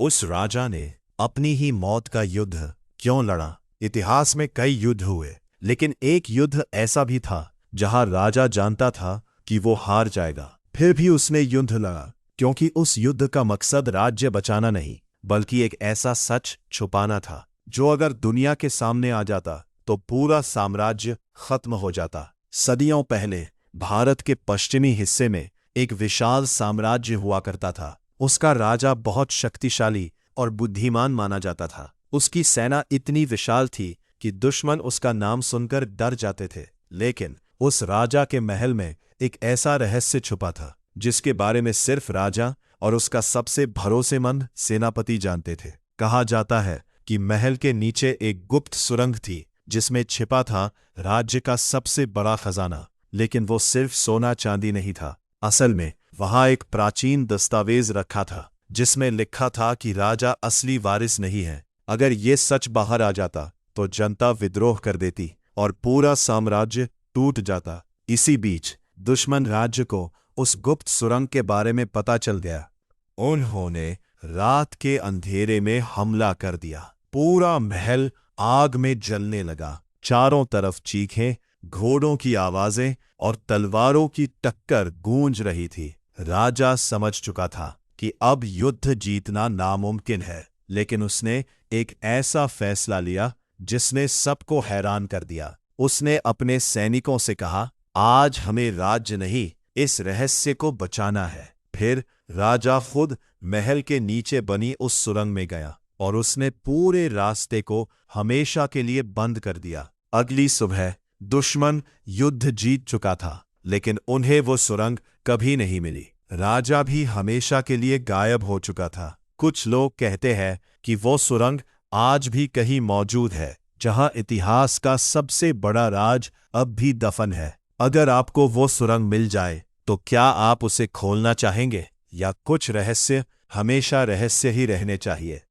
उस राजा ने अपनी ही मौत का युद्ध क्यों लड़ा? इतिहास में कई युद्ध हुए, लेकिन एक युद्ध ऐसा भी था जहां राजा जानता था कि वो हार जाएगा, फिर भी उसने युद्ध लड़ा, क्योंकि उस युद्ध का मकसद राज्य बचाना नहीं, बल्कि एक ऐसा सच छुपाना था जो अगर दुनिया के सामने आ जाता तो पूरा साम्राज्य खत्म हो जाता। सदियों पहले भारत के पश्चिमी हिस्से में एक विशाल साम्राज्य हुआ करता था। उसका राजा बहुत शक्तिशाली और बुद्धिमान माना जाता था। उसकी सेना इतनी विशाल थी कि दुश्मन उसका नाम सुनकर डर जाते थे। लेकिन उस राजा के महल में एक ऐसा रहस्य छुपा था जिसके बारे में सिर्फ राजा और उसका सबसे भरोसेमंद सेनापति जानते थे। कहा जाता है कि महल के नीचे एक गुप्त सुरंग थी जिसमें छिपा था राज्य का सबसे बड़ा खजाना। लेकिन वो सिर्फ सोना चांदी नहीं था। असल में वहां एक प्राचीन दस्तावेज रखा था जिसमें लिखा था कि राजा असली वारिस नहीं है। अगर ये सच बाहर आ जाता तो जनता विद्रोह कर देती और पूरा साम्राज्य टूट जाता। इसी बीच दुश्मन राज्य को उस गुप्त सुरंग के बारे में पता चल गया। उन्होंने रात के अंधेरे में हमला कर दिया। पूरा महल आग में जलने लगा। चारों तरफ चीखें, घोड़ों की आवाजें और तलवारों की टक्कर गूंज रही थी। राजा समझ चुका था कि अब युद्ध जीतना नामुमकिन है, लेकिन उसने एक ऐसा फैसला लिया जिसने सबको हैरान कर दिया। उसने अपने सैनिकों से कहा, आज हमें राज्य नहीं, इस रहस्य को बचाना है। फिर राजा खुद महल के नीचे बनी उस सुरंग में गया और उसने पूरे रास्ते को हमेशा के लिए बंद कर दिया। अगली सुबह दुश्मन युद्ध जीत चुका था, लेकिन उन्हें वो सुरंग कभी नहीं मिली। राजा भी हमेशा के लिए गायब हो चुका था। कुछ लोग कहते हैं कि वो सुरंग आज भी कहीं मौजूद है, जहां इतिहास का सबसे बड़ा राज अब भी दफन है। अगर आपको वो सुरंग मिल जाए तो क्या आप उसे खोलना चाहेंगे, या कुछ रहस्य हमेशा रहस्य ही रहने चाहिए?